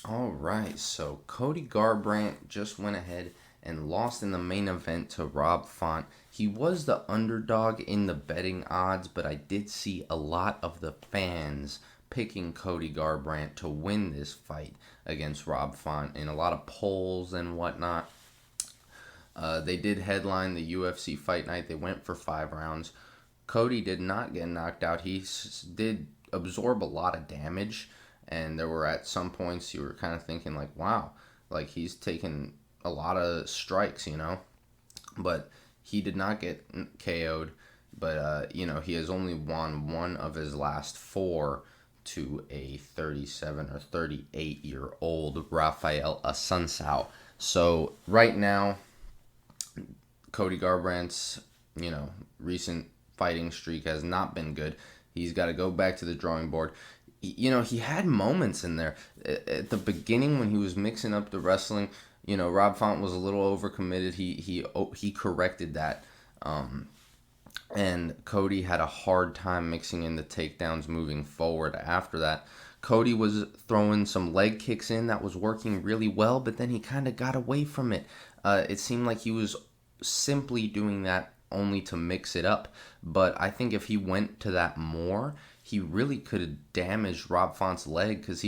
All right, so Cody Garbrandt just went ahead and lost in the main event to Rob Font. He was the underdog in the betting odds, but I did see a lot of the fans picking Cody Garbrandt to win this fight against Rob Font in a lot of polls and whatnot. They did headline the UFC Fight Night. They went for 5 rounds. Cody did not get knocked out. He did absorb a lot of damage, and there were at some points you were kind of thinking like, wow, like he's taken a lot of strikes. But he did not get KO'd. But he has only won one of his last four to a 37 or 38-year-old Rafael Asuncao. So right now, Cody Garbrandt's, recent fighting streak has not been good. He's got to go back to the drawing board. He had moments in there at the beginning when he was mixing up the wrestling. Rob Font was a little overcommitted. He corrected that. And Cody had a hard time mixing in the takedowns moving forward after that. Cody was throwing some leg kicks in that was working really well, but then he kind of got away from it. It seemed like he was simply doing that only to mix it up. But I think if he went to that more, he really could have damaged Rob Font's leg because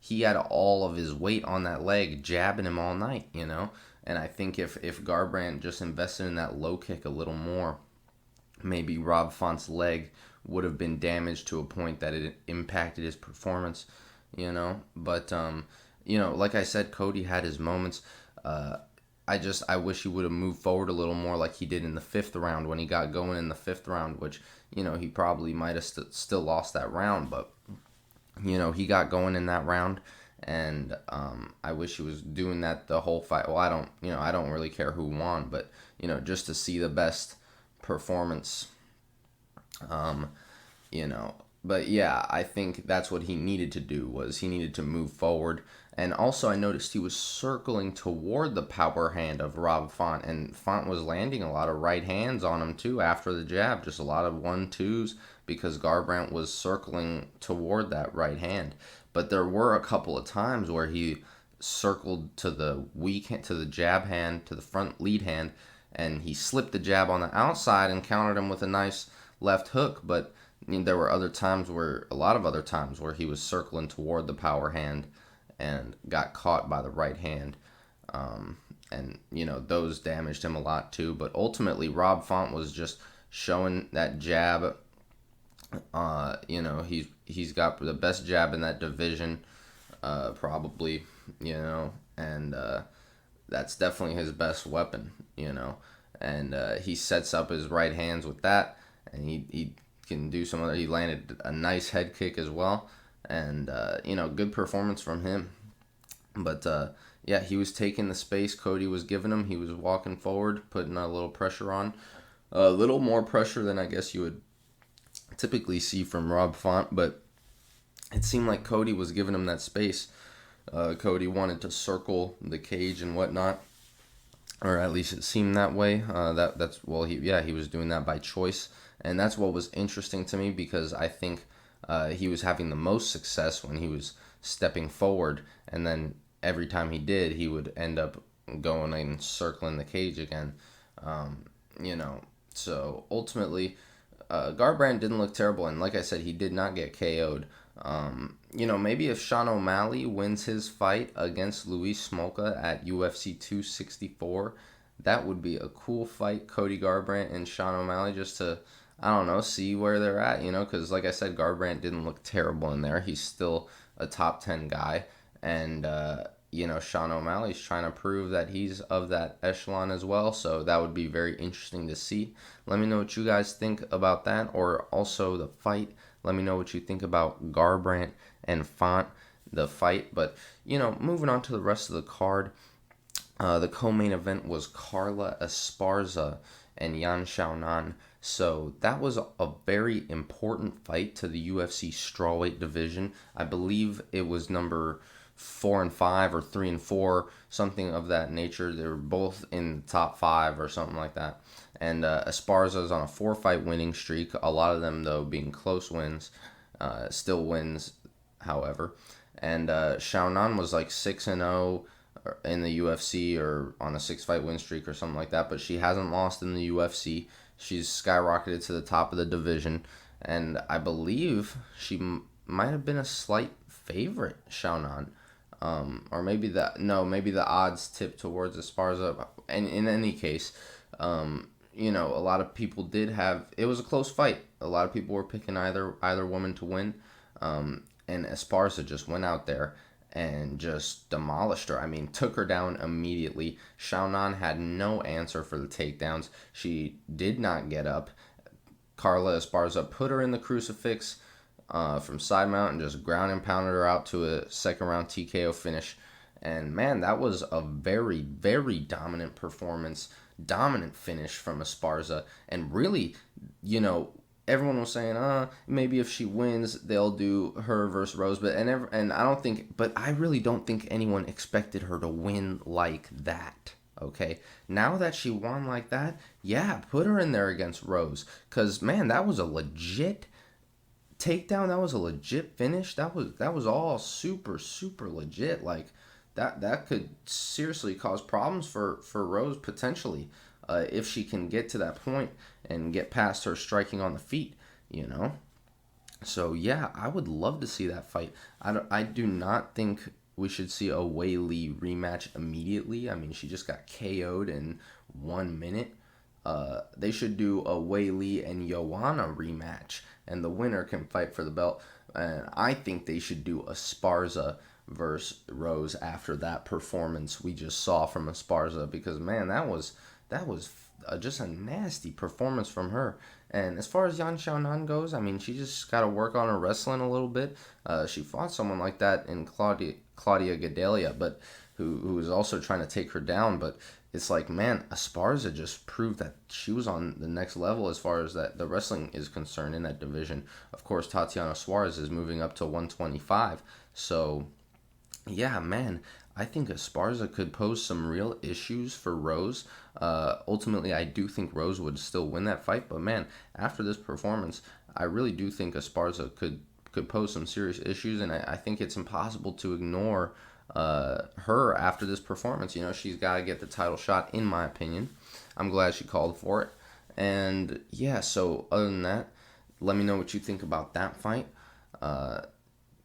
he had all of his weight on that leg, jabbing him all night. And I think if Garbrandt just invested in that low kick a little more, maybe Rob Font's leg would have been damaged to a point that it impacted his performance. But like I said, Cody had his moments. I wish he would have moved forward a little more like he did in the fifth round when he got going in the fifth round, which he probably might have still lost that round, but he got going in that round. And I wish he was doing that the whole fight. Well, I don't really care who won, but just to see the best performance. Um, you know, but yeah, I think that's what he needed to do was he needed to move forward. And also, I noticed he was circling toward the power hand of Rob Font, and Font was landing a lot of right hands on him too after the jab, just a lot of 1-2s because Garbrandt was circling toward that right hand. But there were a couple of times where he circled to the weak hand, to the jab hand, to the front lead hand, and he slipped the jab on the outside and countered him with a nice left hook. But there were a lot of other times where he was circling toward the power hand and got caught by the right hand. And those damaged him a lot too. But ultimately, Rob Font was just showing that jab. He's got the best jab in that division, probably. And that's definitely his best weapon. And he sets up his right hands with that, and he can do some other. He landed a nice head kick as well, and good performance from him. But yeah, he was taking the space Cody was giving him. He was walking forward, putting a little pressure on, a little more pressure than I guess you would typically see from Rob Font, but it seemed like Cody was giving him that space. Cody wanted to circle the cage and whatnot, or at least it seemed that way. He was doing that by choice, and that's what was interesting to me because I think he was having the most success when he was stepping forward, and then every time he did, he would end up going and circling the cage again. So ultimately, Garbrandt didn't look terrible, and like I said, he did not get KO'd. Maybe if Sean O'Malley wins his fight against Luis Smolka at UFC 264, that would be a cool fight, Cody Garbrandt and Sean O'Malley, just to, I don't know, see where they're at, because like I said, Garbrandt didn't look terrible in there. He's still a top 10 guy, and, Sean O'Malley's trying to prove that he's of that echelon as well, so that would be very interesting to see. Let me know what you guys think about that, or also the fight. Let me know what you think about Garbrandt and Font, the fight. But, moving on to the rest of the card, the co-main event was Carla Esparza and Yan Xiaonan. So that was a very important fight to the UFC Strawweight division. I believe it was number 4 and 5 or 3 and 4, something of that nature. They were both in the top 5 or something like that. And Esparza is on a 4-fight winning streak. A lot of them though being close wins, still wins, however. And Xiaonan was like 6-0 in the UFC or on a 6-fight win streak or something like that, but she hasn't lost in the UFC. She's skyrocketed to the top of the division, and I believe she might have been a slight favorite, Xiaonan. Or maybe the odds tip towards Esparza. And in any case, a lot of people did have, it was a close fight. A lot of people were picking either woman to win. And Esparza just went out there and just demolished her. I mean, took her down immediately. Xiaonan had no answer for the takedowns. She did not get up. Carla Esparza put her in the crucifix from side mount and just ground and pounded her out to a second round TKO finish. And man, that was a very, very dominant performance, dominant finish from Esparza. And really, everyone was saying, maybe if she wins, they'll do her versus Rose. But I really don't think anyone expected her to win like that. Okay, now that she won like that, yeah, put her in there against Rose. Cause man, that was a legit takedown. That was a legit finish. That was all super, super legit. Like that could seriously cause problems for Rose potentially. If she can get to that point and get past her striking on the feet, So, yeah, I would love to see that fight. I do not think we should see a Wei Li rematch immediately. I mean, she just got KO'd in 1 minute. They should do a Wei Li and Joanna rematch, and the winner can fight for the belt. And I think they should do Esparza versus Rose after that performance we just saw from Esparza, because, man, that was just a nasty performance from her. And as far as Yan Xiaonan goes, I mean, she just got to work on her wrestling a little bit. She fought someone like that in Claudia Gadelha, but who was also trying to take her down. But it's like, man, Esparza just proved that she was on the next level as far as that the wrestling is concerned in that division. Of course, Tatiana Suarez is moving up to 125. So, yeah, man, I think Esparza could pose some real issues for Rose. Ultimately, I do think Rose would still win that fight, but man, after this performance, I really do think Esparza could pose some serious issues, and I think it's impossible to ignore her after this performance. She's got to get the title shot, in my opinion. I'm glad she called for it. And yeah, so other than that, let me know what you think about that fight.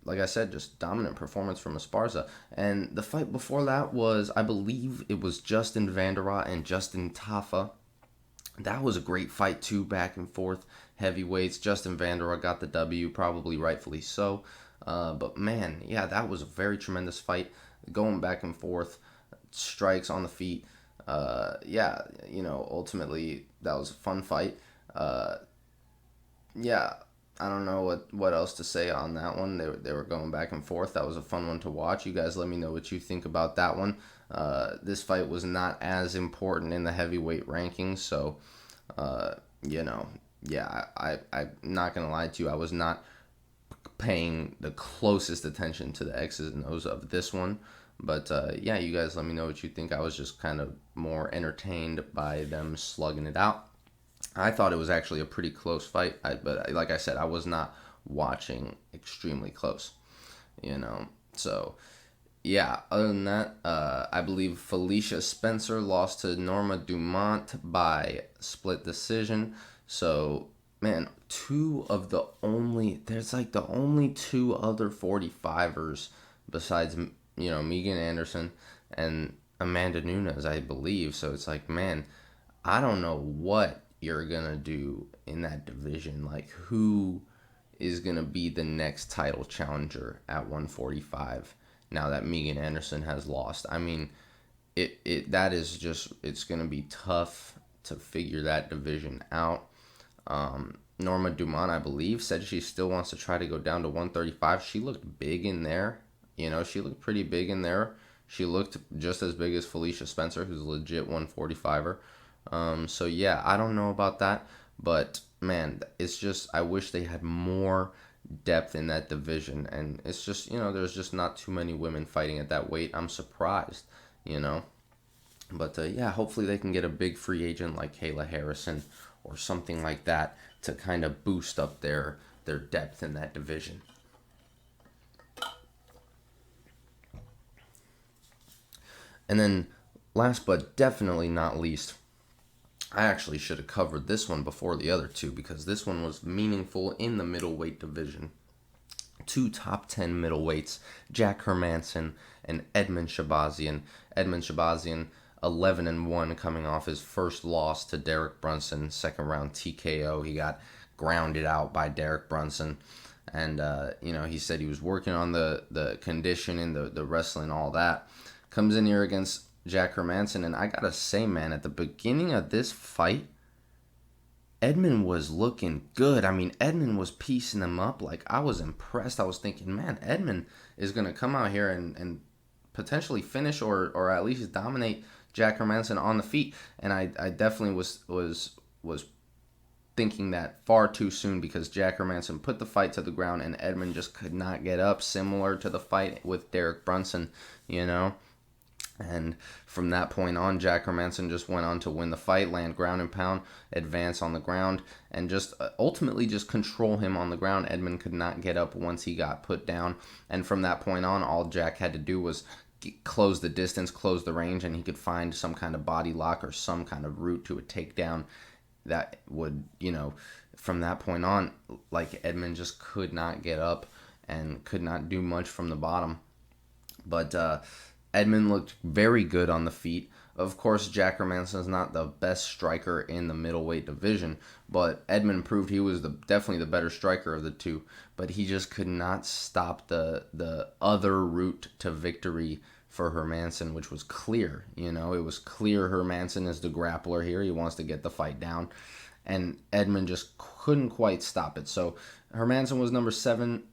Like I said, just dominant performance from Esparza. And the fight before that was, I believe it was Justin Vanderaa and Justin Tafa. That was a great fight too, back and forth, heavyweights. Justin Vanderaa got the W, probably rightfully so. But man, yeah, that was a very tremendous fight, going back and forth, strikes on the feet. Ultimately, that was a fun fight. Yeah, I don't know what else to say on that one. They were going back and forth. That was a fun one to watch. You guys let me know what you think about that one. This fight was not as important in the heavyweight rankings, so, I'm not going to lie to you. I was not paying the closest attention to the X's and O's of this one. But, you guys let me know what you think. I was just kind of more entertained by them slugging it out. I thought it was actually a pretty close fight, but like I said, I was not watching extremely close, So, yeah, other than that, I believe Felicia Spencer lost to Norma Dumont by split decision. So, man, there's like the only two other 45ers besides, Megan Anderson and Amanda Nunes, I believe. So it's like, man, I don't know what you're gonna do in that division. Like, who is gonna be the next title challenger at 145 now that Megan Anderson has lost? I mean, it's gonna be tough to figure that division out. Norma Dumont, I believe, said she still wants to try to go down to 135. She looked big in there. She looked pretty big in there. She looked just as big as Felicia Spencer, who's a legit 145er. So yeah, I don't know about that, but man, it's just, I wish they had more depth in that division, and it's just, there's just not too many women fighting at that weight. I'm surprised, but hopefully they can get a big free agent like Kayla Harrison or something like that to kind of boost up their depth in that division. And then last but definitely not least, I actually should have covered this one before the other two because this one was meaningful in the middleweight division. Two top 10 middleweights, Jack Hermansson and Edmen Shabazyan. Edmen Shabazyan 11-1 coming off his first loss to Derek Brunson, second round TKO. He got grounded out by Derek Brunson. And, he said he was working on the conditioning, the wrestling, all that. Comes in here against Jack Hermansson, and I gotta say, man, at the beginning of this fight, Edmen was looking good. I mean, Edmen was piecing him up. Like, I was impressed. I was thinking, man, Edmen is going to come out here and potentially finish or at least dominate Jack Hermansson on the feet. And I definitely was thinking that far too soon because Jack Hermansson put the fight to the ground and Edmen just could not get up, similar to the fight with Derek Brunson, And from that point on, Jack Hermansson just went on to win the fight, land ground and pound, advance on the ground, and just ultimately just control him on the ground. Edmen could not get up once he got put down. And from that point on, all Jack had to do was close the distance, close the range, and he could find some kind of body lock or some kind of route to a takedown that would, from that point on, like Edmen just could not get up and could not do much from the bottom. But Edmen looked very good on the feet. Of course, Jack Hermansson is not the best striker in the middleweight division, but Edmen proved he was definitely the better striker of the two. But he just could not stop the other route to victory for Hermansson, which was clear. It was clear Hermansson is the grappler here. He wants to get the fight down, and Edmen just couldn't quite stop it. So Hermansson was number 7.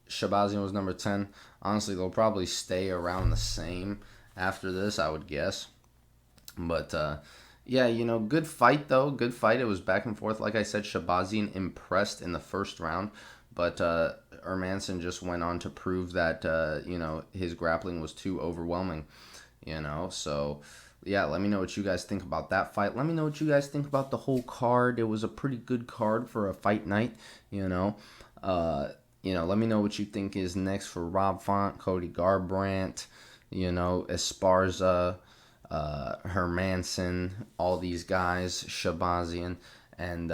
Shabazyan was number 10. Honestly, they'll probably stay around the same after this, I would guess. But, good fight, though. Good fight. It was back and forth. Like I said, Shabazyan impressed in the first round. But Hermansson just went on to prove that, his grappling was too overwhelming. So, yeah, let me know what you guys think about that fight. Let me know what you guys think about the whole card. It was a pretty good card for a fight night, let me know what you think is next for Rob Font, Cody Garbrandt, Esparza, Hermansson, all these guys, Shabazyan. And,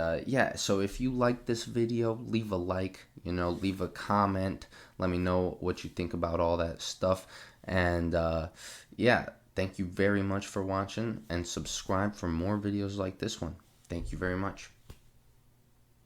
so if you like this video, leave a like, leave a comment. Let me know what you think about all that stuff. And, thank you very much for watching, and subscribe for more videos like this one. Thank you very much.